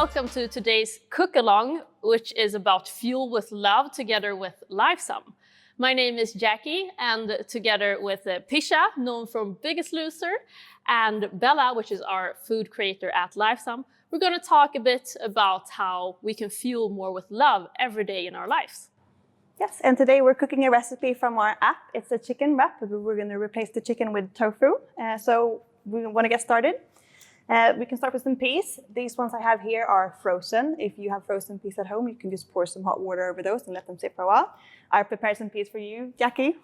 welcome to today's cook-along, which is about fuel with love together with Lifesum. My name is Jackie, and together with Pischa, known from Biggest Loser, and Bella, which is our food creator at Lifesum, we're going to talk a bit about how we can fuel more with love every day in our lives. Yes, and today we're cooking a recipe from our app. It's a chicken wrap. We're going to replace the chicken with tofu. So we want to get started. We can start with some peas. These ones I have here are frozen. If you have frozen peas at home, you can just pour some hot water over those and let them sit for a while. I prepared some peas for you, Jackie.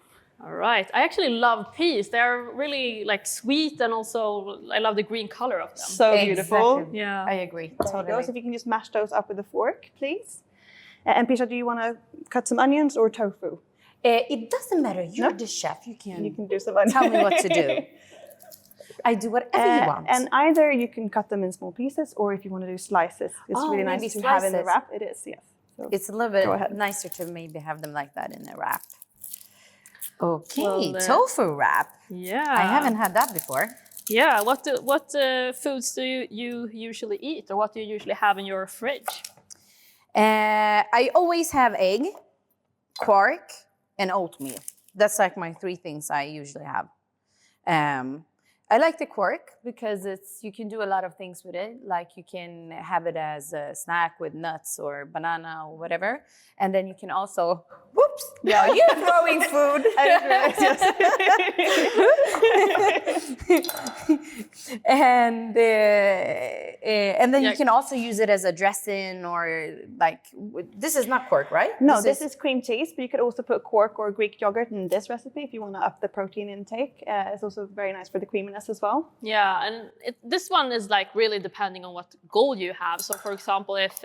All right. I actually love peas. They're really like sweet, and also I love the green color of them. So beautiful. Exactly. Yeah, I agree. Totally. So if you can just mash those up with a fork, please. And Pischa, do you want to cut some onions or tofu? It doesn't matter. You're the chef. You can do some onions. tell me what to do. I do whatever you want. And either you can cut them in small pieces, or if you want to do slices, it's really nice to have in the wrap. It is, yes. So it's a little bit nicer to maybe have them like that in a wrap. Okay, tofu wrap. Yeah, I haven't had that before. Yeah, what foods do you usually eat, or what do you usually have in your fridge? I always have egg, quark, and oatmeal. That's like my three things I usually have. I like the quark because you can do a lot of things with it. Like you can have it as a snack with nuts or banana or whatever. And then you can also, whoops, no, you're throwing food. And then you can also use it as a dressing, or like, this is not quark, right? No, this is cream cheese, but you could also put quark or Greek yogurt in this recipe if you want to up the protein intake. It's also very nice for the creaminess as well. Yeah, and this one is like really depending on what goal you have. So for example, if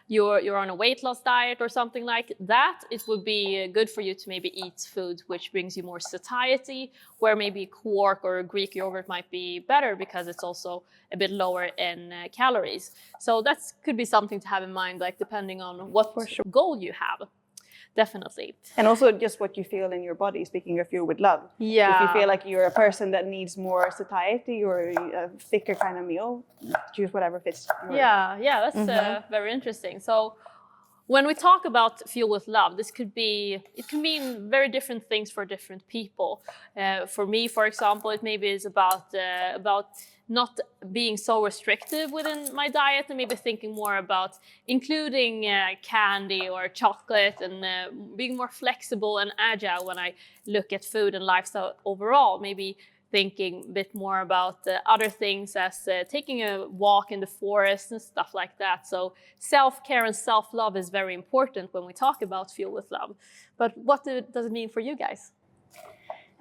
you're on a weight loss diet or something like that, it would be good for you to maybe eat food which brings you more satiety, where maybe quark or Greek yogurt might be better because it's also a bit lower in calories. So that could be something to have in mind, like depending on what goal you have. Definitely. And also just what you feel in your body, speaking of fuel with love. Yeah. If you feel like you're a person that needs more satiety or a thicker kind of meal, choose whatever fits your... Yeah, that's very interesting. So when we talk about fuel with love, it can mean very different things for different people. For me, for example, it maybe is about not being so restrictive within my diet, and maybe thinking more about including candy or chocolate, and being more flexible and agile when I look at food and lifestyle overall. Maybe thinking a bit more about other things, as taking a walk in the forest and stuff like that. So self-care and self-love is very important when we talk about fuel with love. But what does it mean for you guys?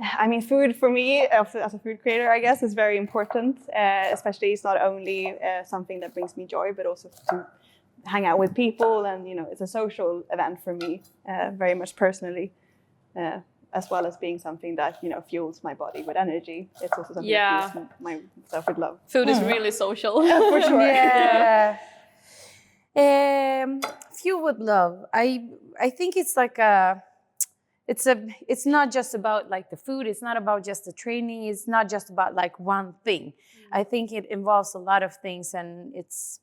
I mean, food for me, as a food creator, I guess, is very important. Especially, it's not only something that brings me joy, but also to hang out with people. And, you know, it's a social event for me, very much personally, as well as being something that, you know, fuels my body with energy. It's also something that fuels myself with love. Food is really social. For sure. Yeah. Fuel with love. I think it's like it's not just about like the food. It's not about just the training. It's not just about like one thing. I think it involves a lot of things, and it's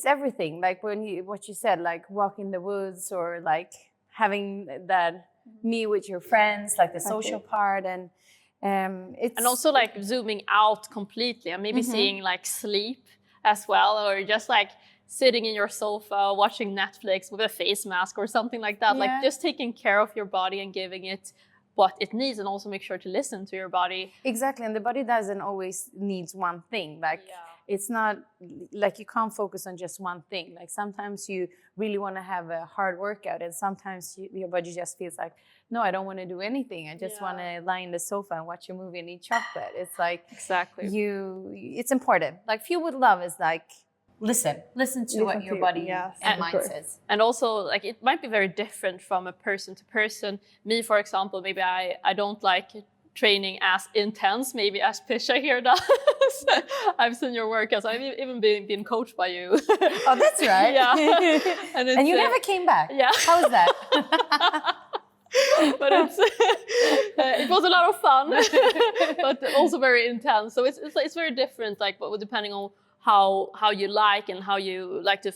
everything. Like what you said, like walk in the woods, or like having that meal with your friends, like the social part, and and also like zooming out completely, and maybe seeing like sleep as well, or just like sitting in your sofa watching Netflix with a face mask or something like that. Like just taking care of your body and giving it what it needs, and also make sure to listen to your body. Exactly, and the body doesn't always needs one thing. Like it's not like you can't focus on just one thing. Like sometimes you really want to have a hard workout, and sometimes your body just feels like, no, I don't want to do anything. I just want to lie in the sofa and watch a movie and eat chocolate. It's like it's important. Like fuel with love is like, listen to what your body and mind says. And also, like, it might be very different from a person to person. Me, for example, maybe I don't like training as intense, maybe as Pischa here does. I've seen your workouts. I've even been coached by you. Oh, that's right. Yeah. And you never came back. Yeah. How was that? But it was a lot of fun, but also very intense. So it's very different, like, but depending on how you like and how you like to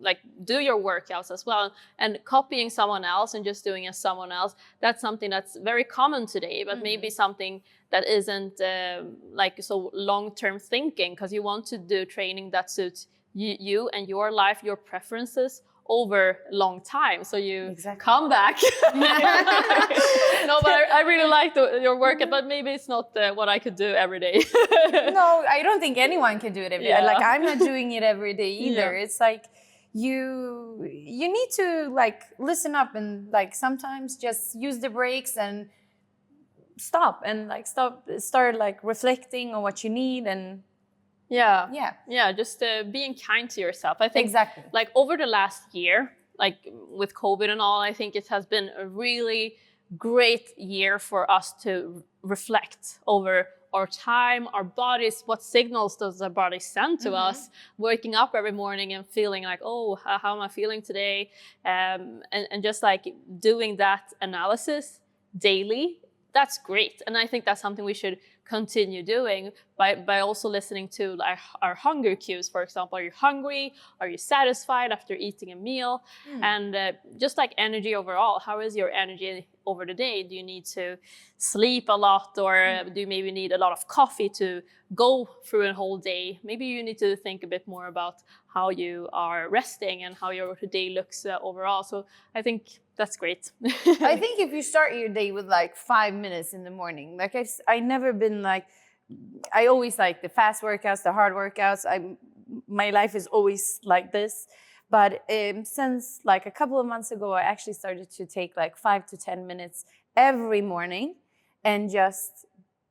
like do your workouts as well. And copying someone else and just doing as someone else, that's something that's very common today, but maybe something that isn't like so long-term thinking, because you want to do training that suits you and your life, your preferences over a long time. So you come back. No, but I really like your workout, but maybe it's not what I could do every day. No, I don't think anyone can do it every day. Like, I'm not doing it every day either. It's like you need to like listen up and like sometimes just use the breaks and stop and like start like reflecting on what you need and just being kind to yourself. I think like over the last year, like with COVID and all, I think it has been a really great year for us to reflect over our time, our bodies, what signals does our body send to us, waking up every morning and feeling like, oh, how am I feeling today? And just like doing that analysis daily, that's great. And I think that's something we should continue doing by also listening to our hunger cues. For example, are you hungry? Are you satisfied after eating a meal? And just like energy overall, how is your energy over the day? Do you need to sleep a lot, or do you maybe need a lot of coffee to go through a whole day? Maybe you need to think a bit more about how you are resting and how your day looks overall. So I think that's great. I think if you start your day with like 5 minutes in the morning, like I never been like, I always like the fast workouts, the hard workouts. My life is always like this. But since like a couple of months ago, I actually started to take like 5 to 10 minutes every morning and just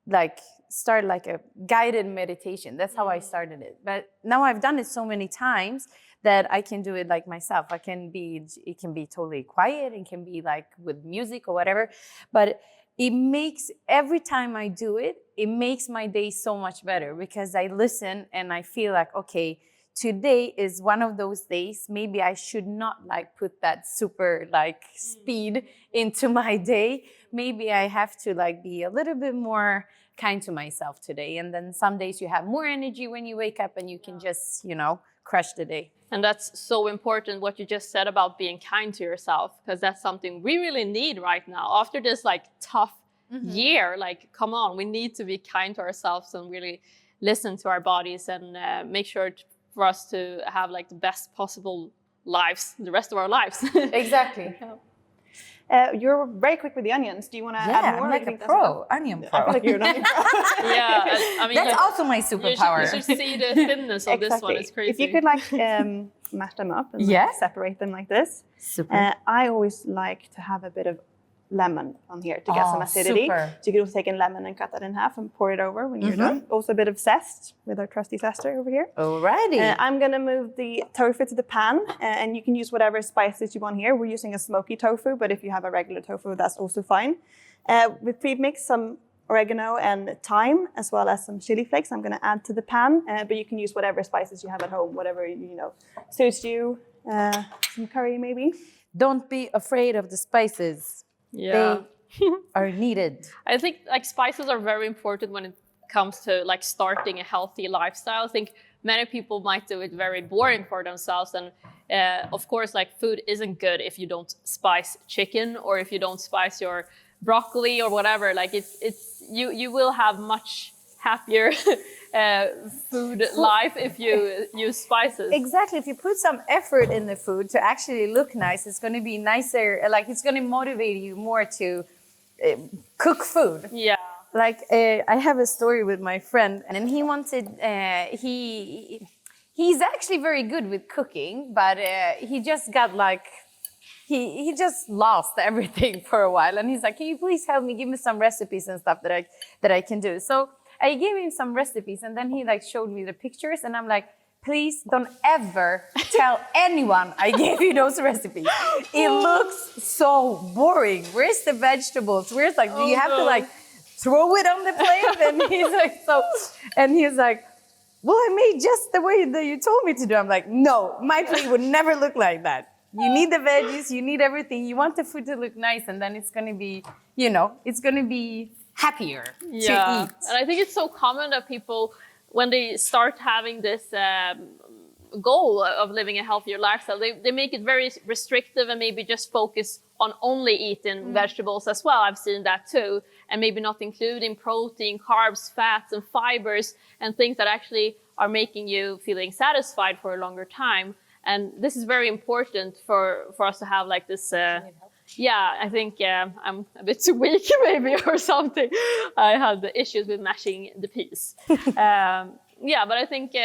like start like a guided meditation. That's how I started it. But now I've done it so many times that I can do it like myself. It can be totally quiet. It can be like with music or whatever. But it makes, every time I do it, it makes my day so much better because I listen and I feel like, okay, today is one of those days. Maybe I should not like put that super like speed into my day. Maybe I have to like be a little bit more kind to myself today. And then some days you have more energy when you wake up and you can just, crush the day. And that's so important what you just said about being kind to yourself, because that's something we really need right now. After this like tough year, like, come on, we need to be kind to ourselves and really listen to our bodies and make sure for us to have like the best possible lives, the rest of our lives. Exactly. You're very quick with the onions. Do you want to add more? I'm like a pro, onion pro. I feel like you're an onion pro. I mean, that's also my superpower. You should see the thinness of this one. It's crazy. If you could like mash them up and separate them like this. Super. I always like to have a bit of lemon on here to get some acidity. Super. So you could also take a lemon and cut that in half and pour it over when you're done. Also a bit of zest with our trusty zester over here. Alrighty. I'm going to move the tofu to the pan and you can use whatever spices you want here. We're using a smoky tofu, but if you have a regular tofu, that's also fine. With pre-mix some oregano and thyme, as well as some chili flakes I'm going to add to the pan, but you can use whatever spices you have at home, whatever suits you. Some curry maybe. Don't be afraid of the spices. Yeah. They are needed. I think like spices are very important when it comes to like starting a healthy lifestyle. I think many people might do it very boring for themselves, and of course like food isn't good if you don't spice chicken or if you don't spice your broccoli or whatever. Like it's you will have much happier food life if you use spices. Exactly. If you put some effort in the food to actually look nice, it's going to be nicer. Like it's going to motivate you more to cook food. Yeah. Like I have a story with my friend, and he wanted he's actually very good with cooking, but he just got like he just lost everything for a while, and he's like, can you please help me, give me some recipes and stuff that I can do. So I gave him some recipes, and then he like showed me the pictures, and I'm like, please don't ever tell anyone I gave you those recipes. It looks so boring. Where's the vegetables? Where's like, do you have to like throw it on the plate? And he's like, well, I made just the way that you told me to do. I'm like, no, my plate would never look like that. You need the veggies, you need everything. You want the food to look nice, and then it's going to be, it's going to be happier to eat. And I think it's so common that people when they start having this goal of living a healthier lifestyle, they make it very restrictive and maybe just focus on only eating vegetables as well. I've seen that too. And maybe not including protein, carbs, fats, and fibers, and things that actually are making you feeling satisfied for a longer time. And this is very important for us to have like this. Yeah, I think I'm a bit too weak maybe or something. I had the issues with mashing the peas. Yeah, but I think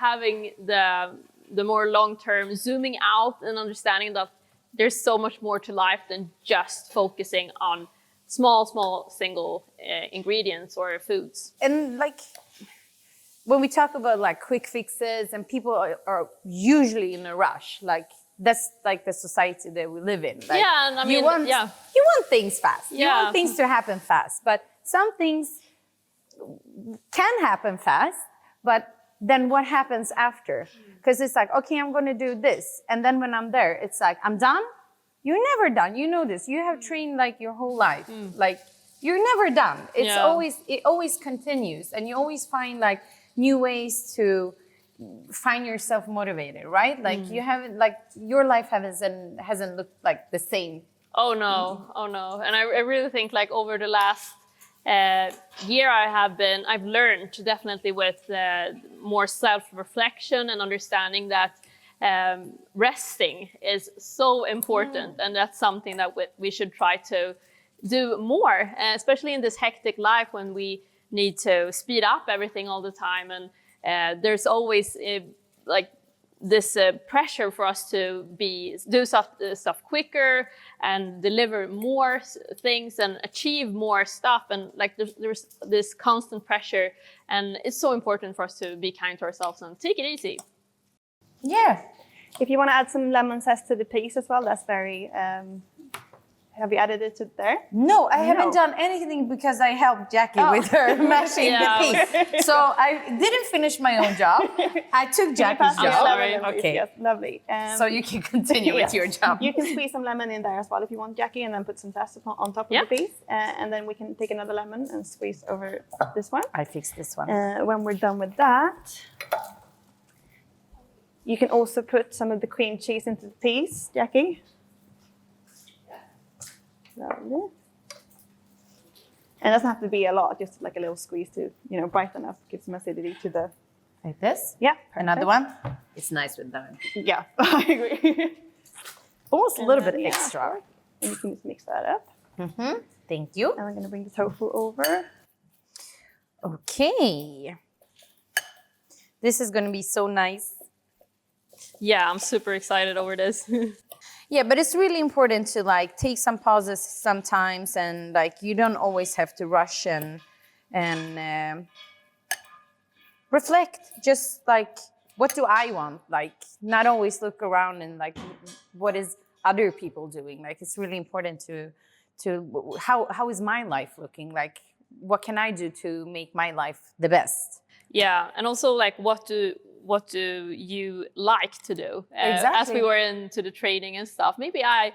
having the more long-term zooming out and understanding that there's so much more to life than just focusing on small single ingredients or foods. And like when we talk about like quick fixes and people are usually in a rush, like that's like the society that we live in. Like, yeah, and I mean, you want things fast. You want things to happen fast, but some things can happen fast, but then what happens after? Because it's like, okay, I'm going to do this. And then when I'm there, it's like, I'm done. You're never done. You know this. You have trained like your whole life. Like you're never done. It always continues. And you always find like new ways to find yourself motivated, right? Like you haven't, like your life hasn't looked like the same. Oh no. And I really think like over the last year I've learned definitely with more self-reflection and understanding that resting is so important, and that's something that we should try to do more, especially in this hectic life when we need to speed up everything all the time, and there's always like this pressure for us to do stuff quicker and deliver more things and achieve more stuff, and like there's this constant pressure, and it's so important for us to be kind to ourselves and take it easy. Yeah. If you want to add some lemon zest to the peas as well, that's very. Have you added it to there? No, I haven't done anything because I helped Jackie with her mashing the peas. So I didn't finish my own job. I took Jackie's job. Okay, yes, lovely. So you can continue with your job. You can squeeze some lemon in there as well if you want, Jackie, and then put some zest on top of the peas. And then we can take another lemon and squeeze over this one. I fixed this one. When we're done with that, you can also put some of the cream cheese into the peas, Jackie. Lovely. And it doesn't have to be a lot, just like a little squeeze to, brighten up, give some acidity to the... Like this? Yeah. Another one? It's nice with lemon. Yeah, I agree. Almost a little bit extra. And you can just mix that up. Mm-hmm. Thank you. And I'm going to bring the tofu over. Okay. This is going to be so nice. Yeah, I'm super excited over this. Yeah, but it's really important to like take some pauses sometimes, and like you don't always have to rush and reflect. Just like, what do I want? Like, not always look around and like, what is other people doing? Like, it's really important to how is my life looking? Like, what can I do to make my life the best? Yeah, and also like what do you like to do? Exactly. As we were into the training and stuff, maybe I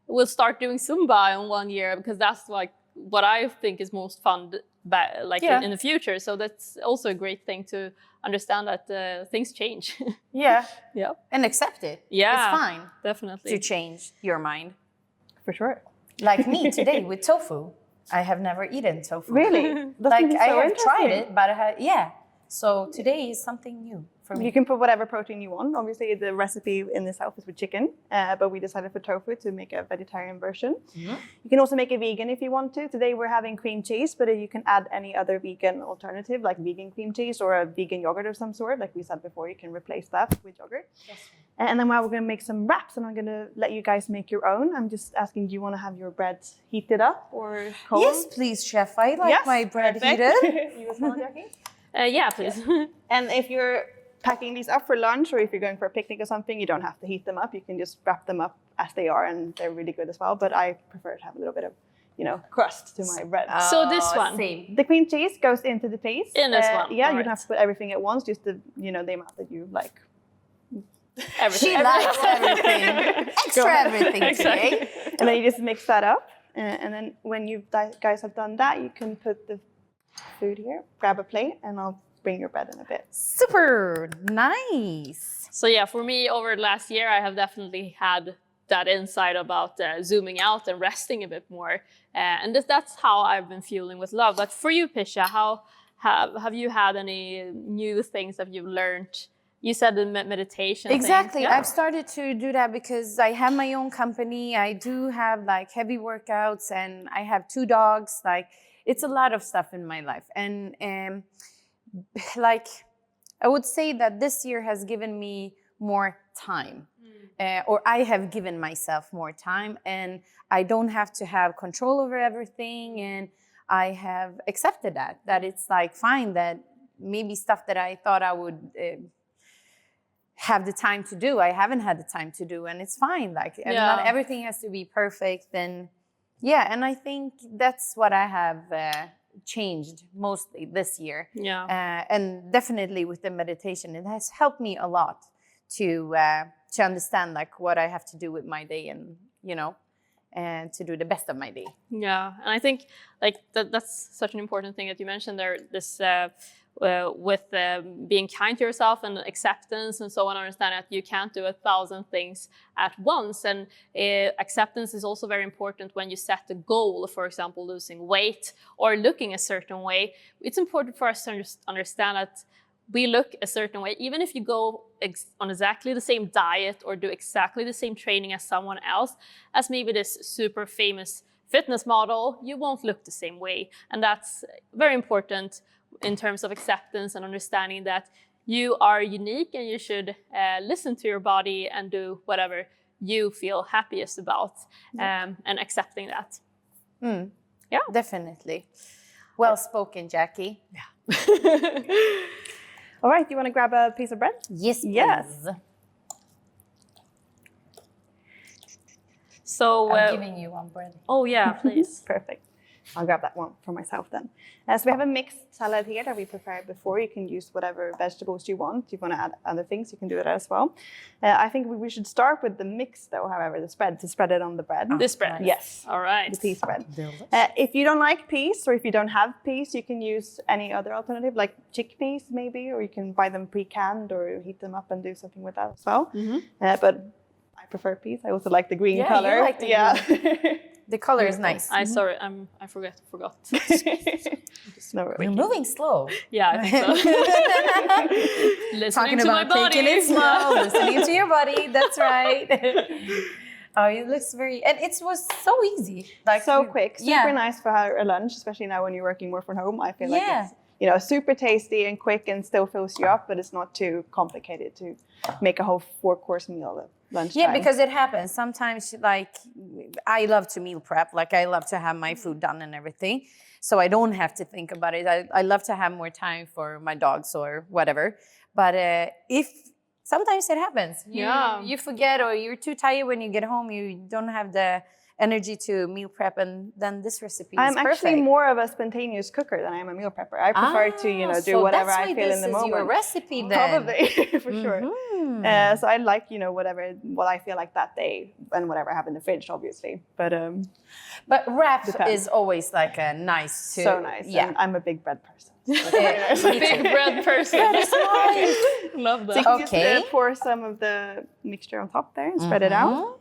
will start doing Zumba in 1 year, because that's like what I think is most fun in the future. So that's also a great thing to understand that things change. Yeah. Yeah. And accept it. Yeah. It's fine. Definitely. To change your mind. For sure. Like me today with tofu. I have never eaten tofu. Really? Like I have tried it, but So today is something new for me. You can put whatever protein you want. Obviously, the recipe in itself is with chicken, but we decided for tofu to make a vegetarian version. Mm-hmm. You can also make a vegan if you want to. Today we're having cream cheese, but you can add any other vegan alternative, like vegan cream cheese or a vegan yogurt of some sort. Like we said before, you can replace that with yogurt. Yes. And then we're going to make some wraps, and I'm going to let you guys make your own. I'm just asking, do you want to have your bread heated up or cold? Yes, please, chef. I like my bread heated. You as well, Jackie? Yeah, please. Yeah. And if you're packing these up for lunch, or if you're going for a picnic or something, you don't have to heat them up. You can just wrap them up as they are, and they're really good as well. But I prefer to have a little bit of, crust to my bread. So this one, same. The cream cheese goes into the paste. In this one. Yeah, you don't have to put everything at once, just the amount that you like. Everything. She likes everything. Extra everything today. And then you just mix that up. And then when you guys have done that, you can put the food here. Grab a plate, and I'll bring your bread in a bit. Super nice. So yeah, for me over the last year, I have definitely had that insight about zooming out and resting a bit more. And that's how I've been fueling with love. But for you, Pischa, how have you had any new things that you've learned? You said the meditation Exactly. thing. Yeah. I've started to do that because I have my own company. I do have like heavy workouts and I have 2 dogs. Like it's a lot of stuff in my life. And like I would say that this year has given me more time. Or I have given myself more time, and I don't have to have control over everything, and I have accepted that it's like fine that maybe stuff that I thought I would have the time to do, I haven't had the time to do, and it's fine. Like and not everything has to be perfect, and and I think that's what I have changed mostly this year. And definitely with the meditation, it has helped me a lot to understand like what I have to do with my day, and and to do the best of my day. Yeah, and I think like that's such an important thing that you mentioned there. This with being kind to yourself and acceptance and so on. I understand that you can't do 1,000 things at once, and acceptance is also very important when you set a goal. For example, losing weight or looking a certain way. It's important for us to understand that we look a certain way, even if you go on exactly the same diet or do exactly the same training as someone else, as maybe this super famous fitness model, you won't look the same way. And that's very important in terms of acceptance and understanding that you are unique and you should listen to your body and do whatever you feel happiest about, and accepting that. Yeah, definitely. Well spoken, Jackie. Yeah. All right, you want to grab a piece of bread? Yes, yes. Please. So I'm giving you one bread. Oh yeah, please. Perfect. I'll grab that one for myself then. So we have a mixed salad here that we prepared before. You can use whatever vegetables you want. If you want to add other things, you can do that as well. I think we should start with the mix though, however, the spread, to spread it on the bread. This bread? Nice. Yes. All right. The pea spread. If you don't like peas, or if you don't have peas, you can use any other alternative, like chickpeas maybe, or you can buy them pre-canned or heat them up and do something with that as well. But I prefer peas. I also like the green color. You like the green. The color is nice. I forgot. No, you're moving slow. Yeah, I think so. Listening to my body. Taking it slow, listening to your body. That's right. Oh, it looks very, and it was so easy. Like so quick, super nice for a lunch, especially now when you're working more from home. I feel like it's super tasty and quick and still fills you up, but it's not too complicated to make a whole 4-course meal at lunchtime. Yeah, because it happens. Sometimes, like, I love to meal prep. Like, I love to have my food done and everything. So I don't have to think about it. I love to have more time for my dogs or whatever. But if sometimes it happens. You forget, or you're too tired when you get home. You don't have the energy to meal prep, and then this recipe is perfect. I'm actually more of a spontaneous cooker than I am a meal prepper. I prefer to, do whatever I feel in the moment. So that's why this is your recipe then. Probably, for sure. So I like, what I feel like that day and whatever I have in the fridge, obviously. But wrap is always like a nice. So nice. Yeah, and I'm a big bread person. Big bread person. That is nice. Love that. So you can just pour some of the mixture on top there and spread it out.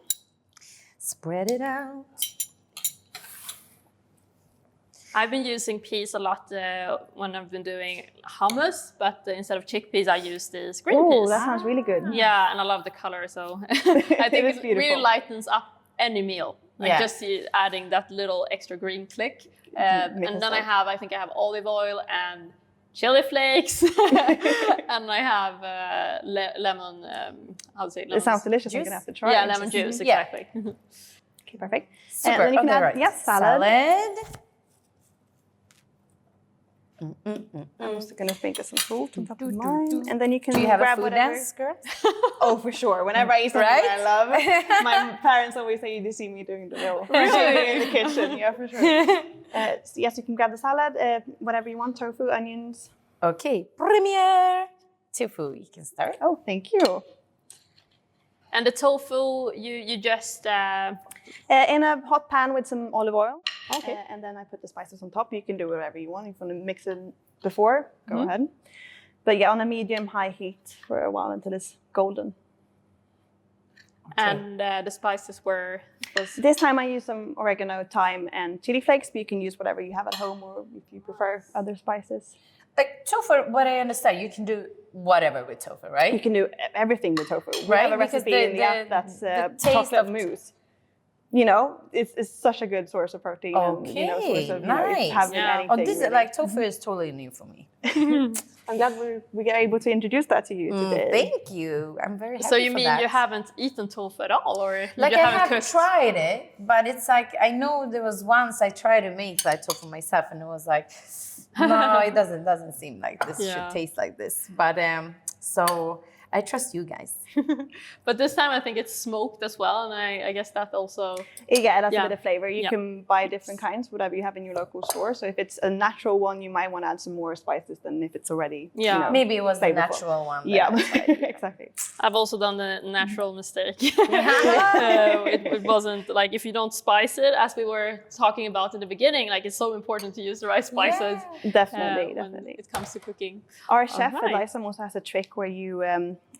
Spread it out. I've been using peas a lot when I've been doing hummus, but instead of chickpeas, I use these green peas. Oh, that sounds really good. Yeah, and I love the color, so I think it really lightens up any meal. Like just adding that little extra green click. And then I think I have olive oil and chili flakes, and I have lemon. How to say? It sounds delicious. I'm gonna have to try. Yeah, lemon juice. Exactly. Okay, perfect. Super. And then you can add salad. I'm also gonna sprinkle some salt on top of mine, and then you can. Do you have grab a food whatever. dance, girl? Oh, for sure. Whenever I eat something that I love, my parents always say you see me doing the real in the kitchen. Yeah, for sure. Yes, you can grab the salad, whatever you want, tofu, onions. Okay, premiere tofu. You can start. Oh, thank you. And the tofu, you just in a hot pan with some olive oil. Okay. And then I put the spices on top. You can do whatever you want. If you want to mix it before, go ahead. But yeah, on a medium-high heat for a while until it's golden. Okay. And the spices was This time I use some oregano, thyme, and chili flakes, but you can use whatever you have at home or if you prefer other spices. Like tofu, what I understand, you can do whatever with tofu, right? You can do everything with tofu. We Right, have a because recipe in the app that's the taste chocolate of mousse. You know, it's such a good source of protein and source of nice. having anything. Oh, this is really. like tofu is totally new for me. I'm glad we are able to introduce that to you today. Thank you. I'm very happy So you for mean that. you haven't eten tofu at all, or Like you I haven't have cooked? tried it, but it's like I know there was once I tried to make that tofu myself, and it was like, no, it doesn't seem like this should taste like this. But so I trust you guys. But this time I think it's smoked as well, and I guess that also. Yeah, it has a bit of flavor. You Yeah. can buy different kinds, whatever you have in your local store. So if it's a natural one, you might want to add some more spices than if it's already. Yeah. You know, Maybe it was the flavorful. natural one. that Yeah, I tried. exactly. I've also done the natural mistake. It wasn't like if you don't spice it, as we were talking about in the beginning, like it's so important to use the right spices Definitely, when definitely. it comes to cooking. Our chef at Alright. Lifesum also has a trick where you,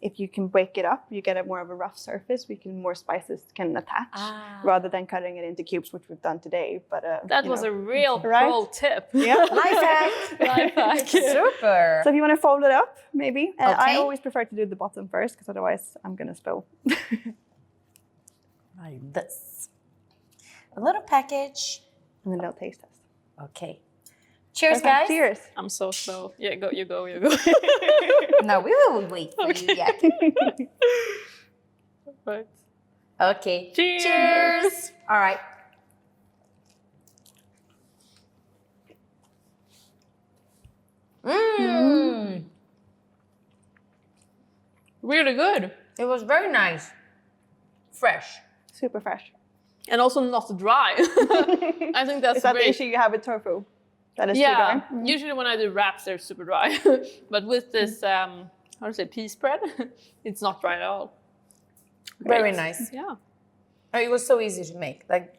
if you can break it up, you get a more of a rough surface. More spices can attach rather than cutting it into cubes, which we've done today. But That was a real pro tip. Yeah. Life hack. Life hack. Super. So if you want to fold it up, maybe. I Okay. always prefer to do the bottom first because otherwise I'm gonna spill. Like this. A little package. And then they'll taste test. Okay. Cheers, Perfect. guys. Cheers. I'm so slow. Yeah, you go. No, we will wait for you yet. Right. Okay. Cheers. Cheers. All right. Really good. It was very nice. Fresh. Super fresh. And also not dry. I think that's Is that great. the issue you have with tofu? That is too Yeah, dry? usually when I do wraps, they're super dry. But with this, how to say, pea spread, it's not dry at all. Very Great. nice. Yeah. Oh, it was so easy to make. Like,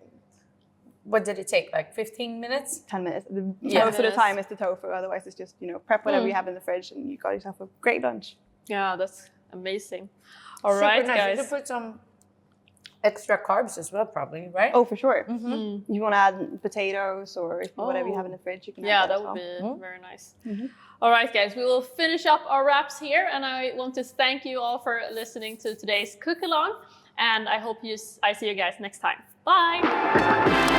what did it take? Like 15 minutes? 10 minutes. Yeah. Most of the time it's the tofu. Otherwise it's just, prep whatever you have in the fridge and you got yourself a great lunch. Yeah, that's amazing. All Super right, nice. You guys. could put some extra carbs as well, probably, right? Oh, for sure. You want to add potatoes or whatever you have in the fridge, you can Yeah, add that as would well. be very nice. All right, guys, we will finish up our wraps here, and I want to thank you all for listening to today's cook along, and I hope I see you guys next time. Bye.